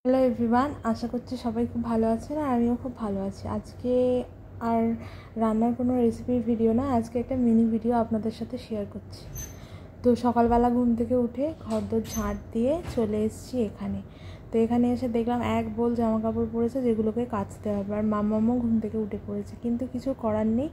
Hello everyone, আশা করছি সবাই খুব ভালো আছেন আর আমিও খুব ভালো আছি। আজকে আর রান্নার কোনো রেসিপির ভিডিও না, আজকে একটা মিনি ভিডিও আপনাদের সাথে শেয়ার করছি। তো সকালবেলা ঘুম থেকে উঠে ঘরদোর ঝাঁট দিয়ে চলে এসেছি এখানে। তো এখানে এসে দেখলাম এক বোল জামা কাপড় পরেছে যেগুলোকে কাচতে হবে, আর মাম্মামও ঘুম থেকে উঠে পড়েছে। কিন্তু কিছু করার নেই,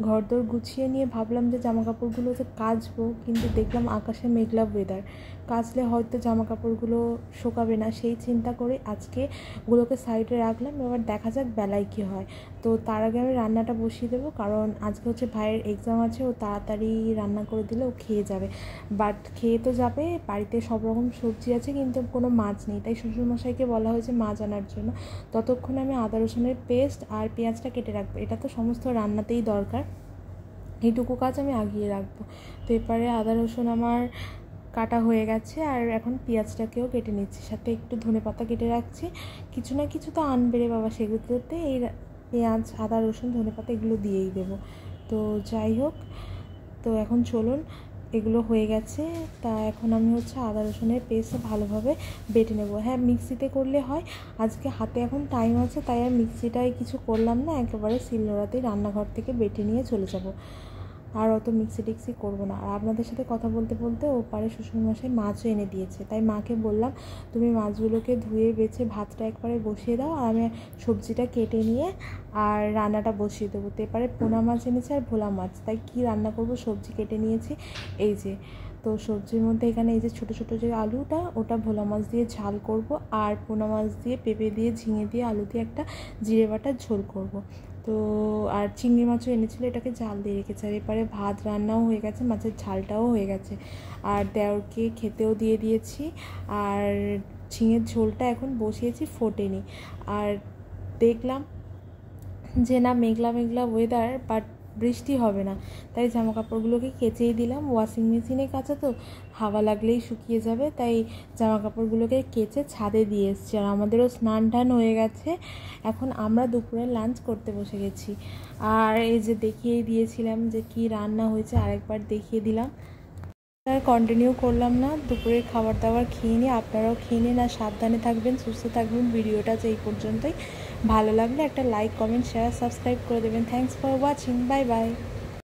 ঘরদোর গুছিয়ে নিয়ে ভাবলাম যে জামা কাপড়গুলোতে কাচবো, কিন্তু দেখলাম আকাশে মেঘলা ওয়েদার, কাচলে হয়তো জামা কাপড়গুলো শোকাবে না। সেই চিন্তা করে আজকে ওগুলোকে সাইডে রাখলাম, এবার দেখা যাক বেলায় কী হয়। তো তার আগে আমি রান্নাটা বসিয়ে দেবো, কারণ আজকে হচ্ছে ভাইয়ের এক্সাম আছে, ও তাড়াতাড়ি রান্না করে দিলে ও খেয়ে যাবে। বাট খেয়ে তো যাবে, বাড়িতে সব রকম সবজি আছে কিন্তু কোনো মাছ নেই, তাই শ্বশুরমশাইকে বলা হয়েছে মাছ আনার জন্য। ততক্ষণে আমি আদা রসুনের পেস্ট আর পেঁয়াজটা কেটে রাখবো, এটা তো সমস্ত রান্নাতেই দরকার, এইটুকু কাজ আমি আগিয়ে রাখবো। তো এবারে আদা রসুন আমার কাটা হয়ে গেছে, আর এখন পেঁয়াজটাকেও কেটে নিচ্ছি, সাথে একটু ধনেপাতা কেটে রাখছি। কিছু না কিছু তো আনবে রে বাবা, সেগুলোতে এই পেঁয়াজ আদা রসুন ধনেপাতা এগুলো দিয়েই দেবো। তো যাই হোক, তো এখন চলুন, এগুলো হয়ে গেছে। তা এখন আমি হচ্ছে আদা রসুনের পেস্ট ভালোভাবে বেটে নেবো। হ্যাঁ, মিক্সিতে করলে হয়, আজকে হাতে এখন টাইম আছে তাই আর মিক্সিটায় কিছু করলাম না, একেবারে শিলনোড়াতেই রান্নাঘর থেকে বেটে নিয়ে চলে যাব, আর অত মিক্সি টিক্সি করবো না। আর আপনাদের সাথে কথা বলতে বলতে ওপারে শ্বশুরমশাই মাছও এনে দিয়েছে, তাই মাকে বললাম তুমি মাছগুলোকে ধুয়ে বেছে ভাতটা একবারে বসিয়ে দাও, আর আমি সবজিটা কেটে নিয়ে আর রান্নাটা বসিয়ে দেবো। তো এবারে পোনা মাছ এনেছে আর ভোলা মাছ, তাই কি রান্না করব, সবজি কেটে নিয়েছি এই যে। তো সবজির মধ্যে এখানে এই যে ছোটো ছোটো যে আলুটা, ওটা ভোলা মাছ দিয়ে ঝাল করব, আর পোনা মাছ দিয়ে পেঁপে দিয়ে ঝিঙে দিয়ে আলু দিয়ে একটা জিরে বাটার ঝোল করব। তো আর চিংড়ি মাছও এনেছিলো, এটাকে ঝাল দিয়ে রেখেছে। আর এবারে ভাত রান্নাও হয়ে গেছে, মাছের ঝালটাও হয়ে গেছে, আর দেওরকে খেতেও দিয়ে দিয়েছি। আর ঝিঙের ঝোলটা এখন বসিয়েছি, ফোটেনি। আর দেখলাম যে না, মেঘলা মেঘলা ওয়েদার, বাট বৃষ্টি হবে না, তাই জামা কাপড়গুলোকে কেচেই দিলাম। ওয়াশিং মেশিনে কাচা তো, হাওয়া লাগলেই শুকিয়ে যাবে, তাই জামা কাপড়গুলোকে কেচে ছাদে দিয়ে এসছি। আর আমাদেরও স্নান টান হয়ে গেছে, এখন আমরা দুপুরে লাঞ্চ করতে বসে গেছি। আর এই যে দেখিয়েই দিয়েছিলাম যে কি রান্না হয়েছে, আরেকবার দেখিয়ে দিলাম। আর কন্টিনিউ করলাম না, দুপুরের খাবার দাবার খেয়ে নিই, আপনারাও খেয়ে নিন, আর সাবধানে থাকবেন, সুস্থ থাকবেন। ভিডিওটা যে এই পর্যন্তই, ভালো লাগলে একটা লাইক কমেন্ট শেয়ার সাবস্ক্রাইব করে দেবেন। Thanks for watching, bye bye.